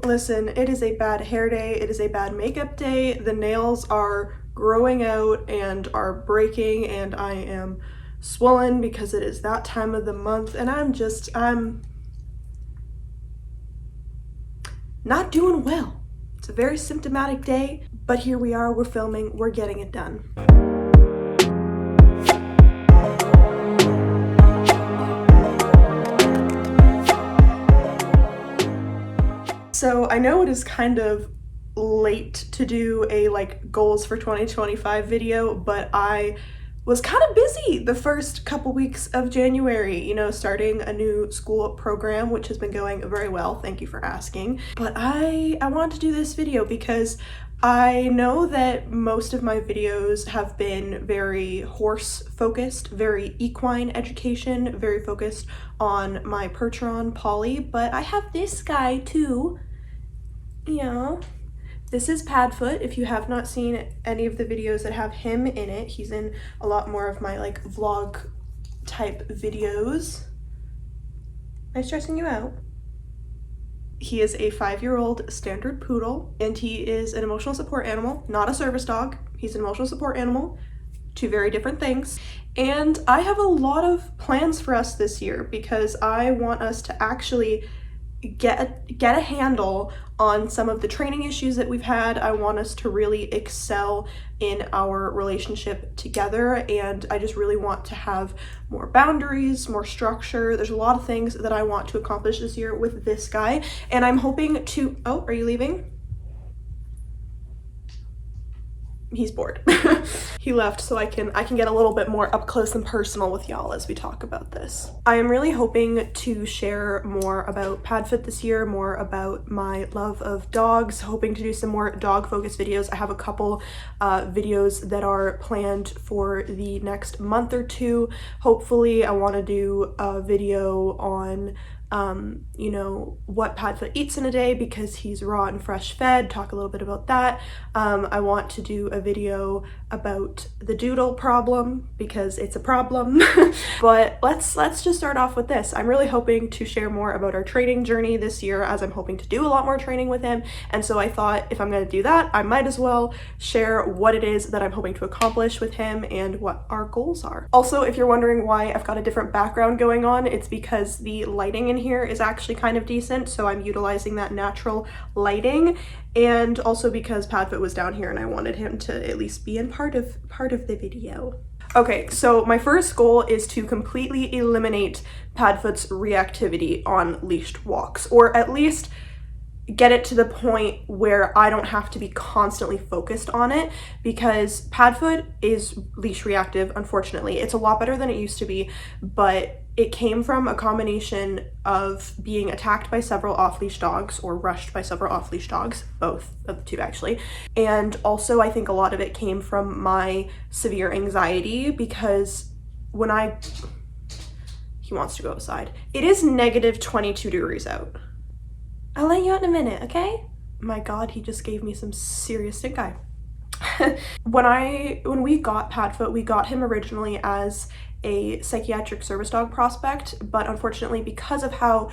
Listen, it is a bad hair day, it is a bad makeup day, the nails are growing out and are breaking, and I am swollen because it is that time of the month, and I'm not doing well. It's a very symptomatic day, but here we are, we're filming, we're getting it done. So I know it is kind of late to do a goals for 2025 video, but I was kind of busy the first couple weeks of January, you know, starting a new school program, which has been going very well. Thank you for asking. But I wanted to do this video because I know that most of my videos have been very horse focused, very equine education, very focused on my Percheron Polly, but I have this guy too. Yeah, this is Padfoot. If you have not seen any of the videos that have him in it, he's in a lot more of my vlog type videos. Am I stressing you out? He is a 5-year-old standard poodle, and he is an emotional support animal, not a service dog. He's an emotional support animal, two very different things. And I have a lot of plans for us this year because I want us to actually get a handle on some of the training issues that we've had. I want us to really excel in our relationship together, and I just really want to have more boundaries, more structure. There's a lot of things that I want to accomplish this year with this guy, and I'm hoping to... Oh, are you leaving? He's bored. He left so I can get a little bit more up close and personal with y'all as we talk about this. I am really hoping to share more about Padfoot this year, more about my love of dogs, hoping to do some more dog focused videos. I have a couple videos that are planned for the next month or two. Hopefully I want to do a video on you know, what Padfoot eats in a day because he's raw and fresh fed, talk a little bit about that. I want to do a video about the doodle problem because it's a problem. But let's just start off with this. I'm really hoping to share more about our training journey this year, as I'm hoping to do a lot more training with him. And so I thought if I'm going to do that, I might as well share what it is that I'm hoping to accomplish with him and what our goals are. Also, if you're wondering why I've got a different background going on, it's because the lighting in here is actually kind of decent, so I'm utilizing that natural lighting, and also because Padfoot was down here and I wanted him to at least be in part of the video. Okay, so my first goal is to completely eliminate Padfoot's reactivity on leashed walks, or at least get it to the point where I don't have to be constantly focused on it, because Padfoot is leash reactive, unfortunately. It's a lot better than it used to be, but it came from a combination of being attacked by several off-leash dogs, or rushed by several off-leash dogs, both of the two actually. And also I think a lot of it came from my severe anxiety, because when he wants to go outside. It is negative 22 degrees out. I'll let you out in a minute, okay? My God, he just gave me some serious stink eye. When we got Padfoot, we got him originally as a psychiatric service dog prospect, but unfortunately because of how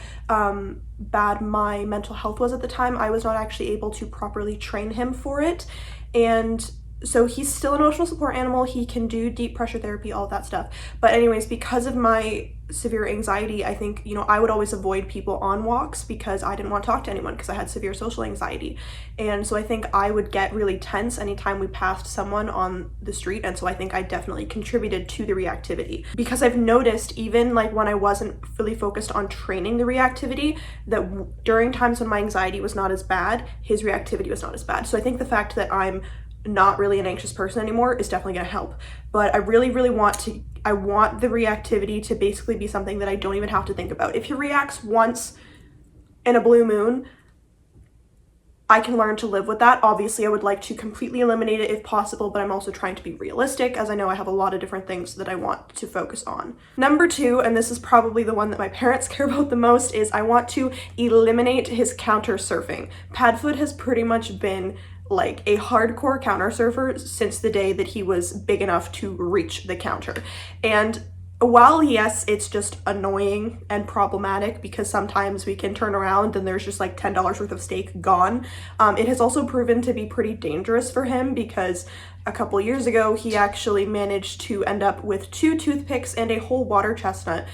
bad my mental health was at the time, I was not actually able to properly train him for it. And so he's still an emotional support animal. He can do deep pressure therapy, all of that stuff. But anyways, because of my severe anxiety, I think, you know, I would always avoid people on walks because I didn't want to talk to anyone because I had severe social anxiety. And so I think I would get really tense anytime we passed someone on the street. And so I think I definitely contributed to the reactivity, because I've noticed even when I wasn't fully focused on training the reactivity, that during times when my anxiety was not as bad, his reactivity was not as bad. So I think the fact that I'm not really an anxious person anymore is definitely going to help. But I really want the reactivity to basically be something that I don't even have to think about. If he reacts once in a blue moon, I can learn to live with that. Obviously, I would like to completely eliminate it if possible, but I'm also trying to be realistic, as I know I have a lot of different things that I want to focus on. Number 2, and this is probably the one that my parents care about the most, is I want to eliminate his counter surfing. Padfoot has pretty much been a hardcore counter surfer since the day that he was big enough to reach the counter. And while yes, it's just annoying and problematic because sometimes we can turn around and there's just like $10 worth of steak gone, it has also proven to be pretty dangerous for him because a couple years ago he actually managed to end up with 2 toothpicks and a whole water chestnut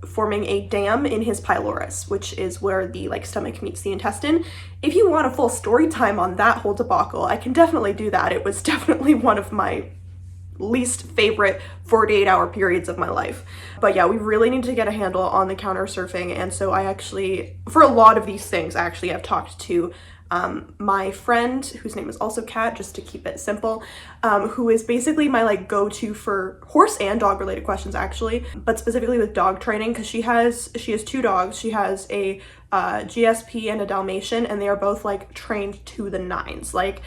forming a dam in his pylorus, which is where the like stomach meets the intestine. If you want a full story time on that whole debacle, I can definitely do that. It was definitely one of my least favorite 48-hour periods of my life. But yeah, we really need to get a handle on the counter surfing, and so I actually, for a lot of these things, actually I've talked to my friend, whose name is also Kat, just to keep it simple, who is basically my like go-to for horse and dog related questions actually, but specifically with dog training, because she has 2 dogs. She has a GSP and a Dalmatian, and they are both like trained to the nines, like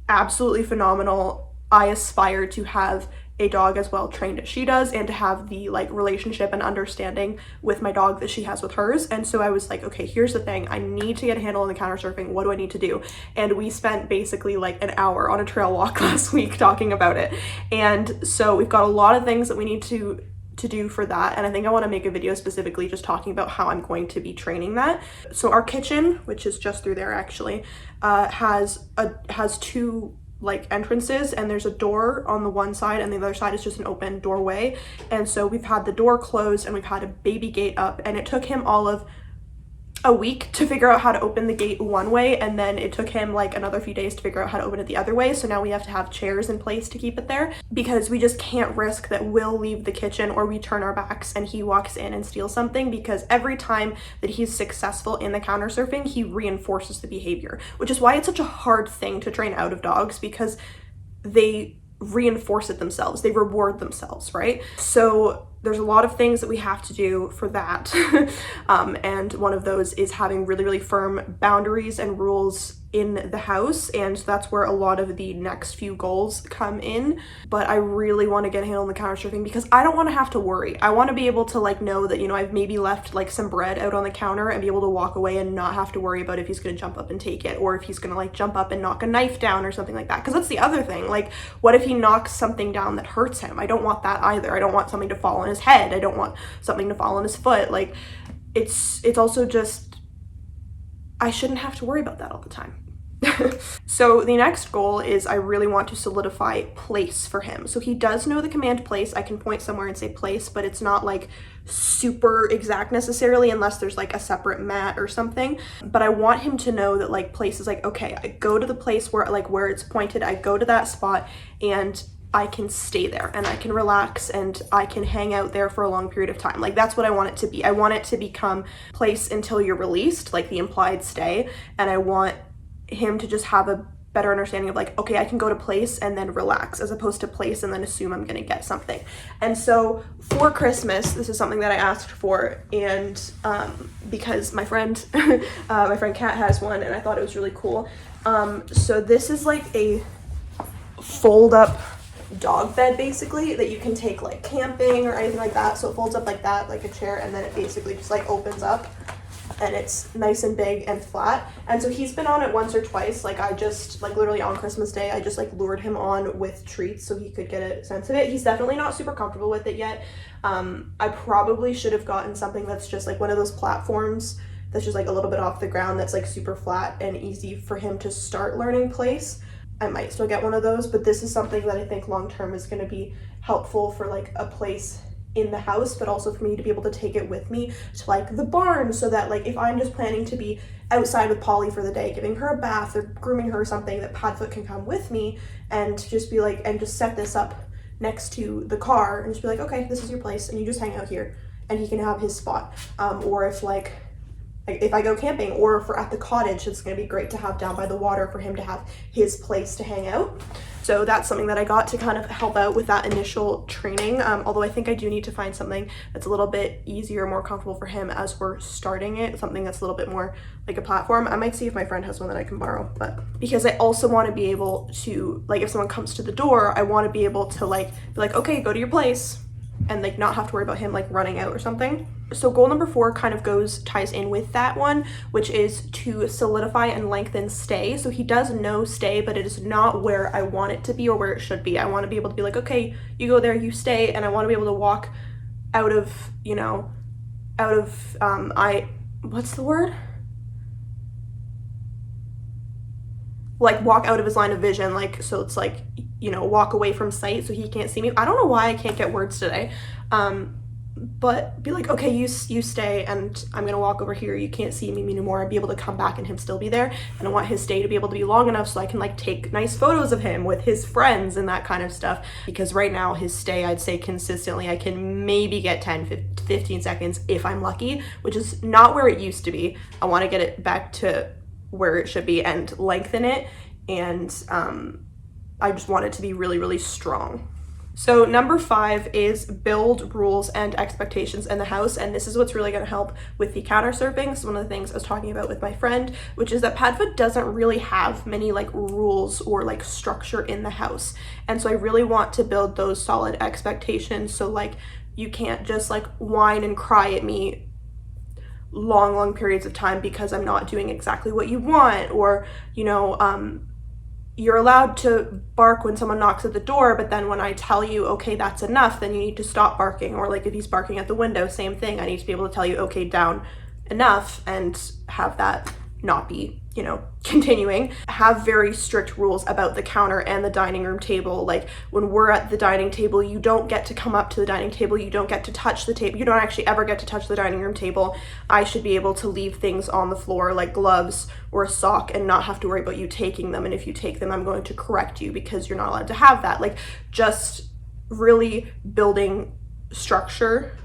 absolutely phenomenal. I aspire to have a dog as well trained as she does, and to have the like relationship and understanding with my dog that she has with hers. And so I was like, okay, here's the thing, I need to get a handle on the counter surfing. What do I need to do? And we spent basically like an hour on a trail walk last week talking about it. And so we've got a lot of things that we need to do for that, and I think I want to make a video specifically just talking about how I'm going to be training that. So our kitchen, which is just through there actually, has 2 like entrances, and there's a door on the one side and the other side is just an open doorway. And so we've had the door closed and we've had a baby gate up, and it took him all of a week to figure out how to open the gate one way, and then it took him like another few days to figure out how to open it the other way. So now we have to have chairs in place to keep it there, because we just can't risk that we'll leave the kitchen or we turn our backs and he walks in and steals something, because every time that he's successful in the counter surfing, he reinforces the behavior, which is why it's such a hard thing to train out of dogs, because they reinforce it themselves, they reward themselves, right? So there's a lot of things that we have to do for that. And one of those is having really, really firm boundaries and rules in the house, and that's where a lot of the next few goals come in. But I really want to get a handle on the counter surfing because I don't want to have to worry. I want to be able to like know that, you know, I've maybe left like some bread out on the counter and be able to walk away and not have to worry about if he's going to jump up and take it, or if he's going to like jump up and knock a knife down or something like that. Because that's the other thing, like what if he knocks something down that hurts him? I don't want that either. I don't want something to fall on his head. I don't want something to fall on his foot. Like it's also just, I shouldn't have to worry about that all the time. So the next goal is I really want to solidify place for him. So he does know the command place. I can point somewhere and say place, but it's not like super exact necessarily unless there's like a separate mat or something. But I want him to know that like place is like, okay, I go to the place where like where it's pointed, I go to that spot and I can stay there and I can relax and I can hang out there for a long period of time. Like that's what I want it to be. I want it to become place until you're released, like the implied stay. And I want him to just have a better understanding of like, okay, I can go to place and then relax, as opposed to place and then assume I'm gonna get something. And so for Christmas, this is something that I asked for, and because my friend Kat has one and I thought it was really cool. So this is like a fold up dog bed basically that you can take like camping or anything like that. So it folds up like that, like a chair, and then it basically just like opens up and it's nice and big and flat. And so he's been on it once or twice. Like I just like literally on Christmas Day, I just like lured him on with treats so he could get a sense of it. He's definitely not super comfortable with it yet. I probably should have gotten something that's just like one of those platforms that's just like a little bit off the ground, that's like super flat and easy for him to start learning place. I might still get one of those, but this is something that I think long term is going to be helpful for like a place in the house, but also for me to be able to take it with me to like the barn, so that like if I'm just planning to be outside with Polly for the day, giving her a bath or grooming her or something, that Padfoot can come with me and just be like, and just set this up next to the car and just be like, okay, this is your place and you just hang out here, and he can have his spot. Or if like if I go camping or if we're at the cottage, it's going to be great to have down by the water for him to have his place to hang out. So that's something that I got to kind of help out with that initial training. Although I think I do need to find something that's a little bit easier, more comfortable for him as we're starting it, something that's a little bit more like a platform. I might see if my friend has one that I can borrow, but because I also want to be able to, like if someone comes to the door, I want to be able to like be like, okay, go to your place, and like not have to worry about him like running out or something. So goal number 4 kind of ties in with that one, which is to solidify and lengthen stay. So he does know stay, but it is not where I want it to be or where it should be. I want to be able to be like, okay, you go there, you stay, and I want to be able to walk out of, what's the word? Like walk out of his line of vision, like, so it's like, walk away from sight so he can't see me. I don't know why I can't get words today. But be like, okay, you stay, and I'm gonna walk over here, you can't see me anymore, and be able to come back and him still be there. And I want his stay to be able to be long enough so I can like take nice photos of him with his friends and that kind of stuff, because right now his stay, I'd say consistently I can maybe get 10 15 seconds if I'm lucky, which is not where it used to be. I want to get it back to where it should be and lengthen it, and I just want it to be really, really strong. So number 5 is build rules and expectations in the house, and this is what's really going to help with the counter surfing. So one of the things I was talking about with my friend, which is that Padfoot doesn't really have many like rules or like structure in the house, and so I really want to build those solid expectations. So like you can't just like whine and cry at me long periods of time because I'm not doing exactly what you want, or you're allowed to bark when someone knocks at the door, but then when I tell you, okay, that's enough, then you need to stop barking. Or like if he's barking at the window, same thing. I need to be able to tell you, okay, down, enough, and have that not be, continuing. Have very strict rules about the counter and the dining room table. Like when we're at the dining table, you don't get to come up to the dining table. You don't get to touch the table. You don't actually ever get to touch the dining room table. I should be able to leave things on the floor like gloves or a sock and not have to worry about you taking them. And if you take them, I'm going to correct you because you're not allowed to have that. Like just really building structure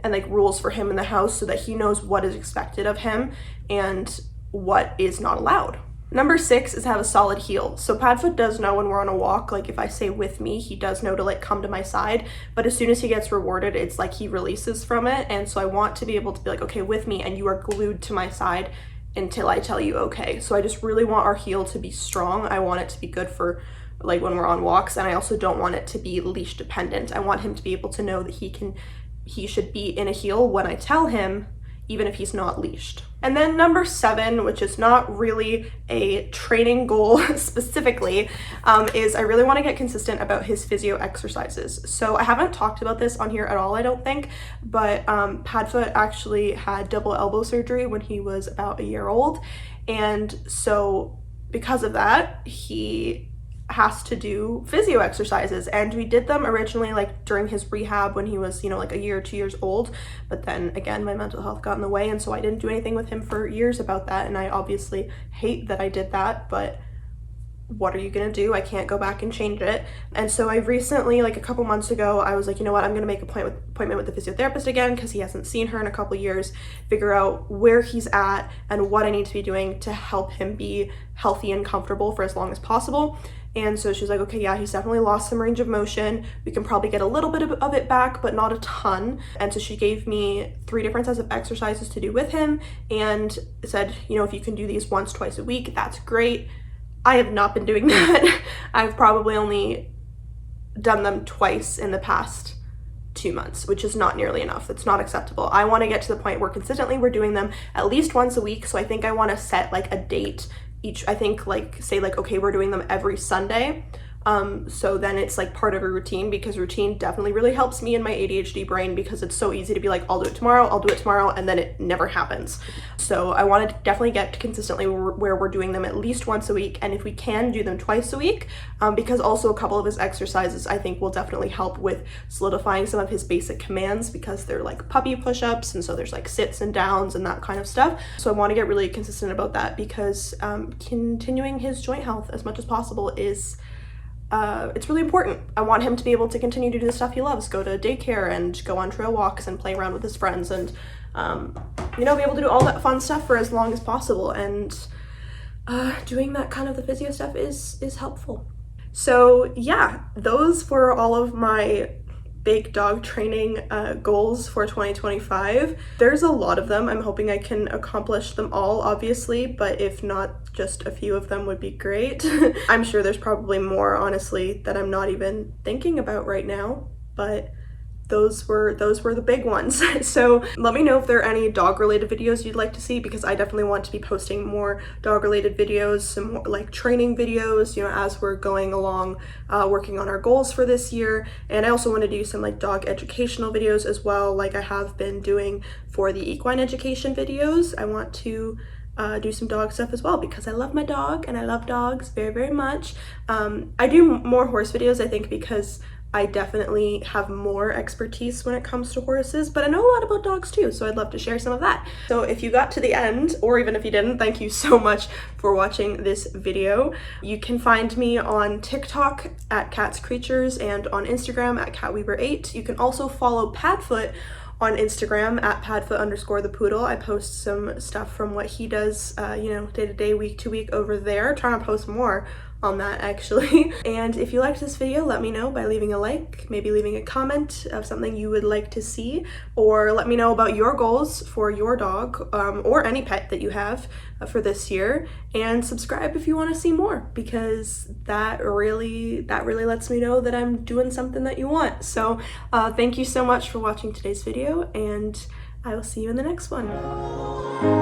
and like rules for him in the house so that he knows what is expected of him and what is not allowed. Number 6 is have a solid heel. So Padfoot does know when we're on a walk, like if I say with me, he does know to like come to my side, but as soon as he gets rewarded, it's like he releases from it. And so I want to be able to be like, okay, with me, and you are glued to my side until I tell you okay. So I just really want our heel to be strong. I want it to be good for like when we're on walks, and I also don't want it to be leash dependent. I want him to be able to know that he should be in a heel when I tell him, even if he's not leashed. And then number 7, which is not really a training goal specifically, is I really want to get consistent about his physio exercises. So I haven't talked about this on here at all, I don't think, but Padfoot actually had double elbow surgery when he was about a year old. And so because of that, he has to do physio exercises, and we did them originally like during his rehab when he was like a year or 2 years old, but then again my mental health got in the way, and so I didn't do anything with him for years about that, and I obviously hate that I did that, but what are you gonna do? I can't go back and change it. And so I recently, like a couple months ago, I was like, you know what, I'm gonna make an appointment with the physiotherapist again because he hasn't seen her in a couple years, figure out where he's at and what I need to be doing to help him be healthy and comfortable for as long as possible. And so she's like, okay, yeah, he's definitely lost some range of motion. We can probably get a little bit of it back, but not a ton. And so she gave me 3 different sets of exercises to do with him and said, if you can do these once, twice a week, that's great. I have not been doing that. I've probably only done them twice in the past 2 months, which is not nearly enough. It's not acceptable. I want to get to the point where consistently we're doing them at least once a week. So I think I want to set like a date each, I think say okay, we're doing them every Sunday. So then it's like part of a routine, because routine definitely really helps me in my ADHD brain, because it's so easy to be like, I'll do it tomorrow, and then it never happens. So I want to definitely get consistently where we're doing them at least once a week, and if we can do them twice a week, because also a couple of his exercises I think will definitely help with solidifying some of his basic commands, because they're like puppy push-ups, and so there's like sits and downs and that kind of stuff. So I want to get really consistent about that, because continuing his joint health as much as possible is it's really important. I want him to be able to continue to do the stuff he loves, go to daycare and go on trail walks and play around with his friends, and be able to do all that fun stuff for as long as possible. And doing that kind of the physio stuff is helpful. So yeah, those were all of my big dog training goals for 2025. There's a lot of them. I'm hoping I can accomplish them all, obviously, but if not, just a few of them would be great. I'm sure there's probably more, honestly, that I'm not even thinking about right now, but those were the big ones. So let me know if there are any dog related videos you'd like to see, because I definitely want to be posting more dog related videos, some more like training videos, you know, as we're going along working on our goals for this year. And I also want to do some like dog educational videos as well, like I have been doing for the equine education videos. I want to do some dog stuff as well, because I love my dog and I love dogs very, very much. I do more horse videos, I think, because I definitely have more expertise when it comes to horses, but I know a lot about dogs too, so I'd love to share some of that. So if you got to the end, or even if you didn't, thank you so much for watching this video. You can find me on TikTok at Cats Creatures and on Instagram at CatWeaver8. You can also follow Padfoot on Instagram at Padfoot_the poodle. I post some stuff from what he does, you know, day to day, week to week over there. Trying to post more on that actually. And if you liked this video, let me know by leaving a like, maybe leaving a comment of something you would like to see, or let me know about your goals for your dog or any pet that you have for this year, and subscribe if you want to see more, because that really lets me know that I'm doing something that you want. So thank you so much for watching today's video, and I will see you in the next one.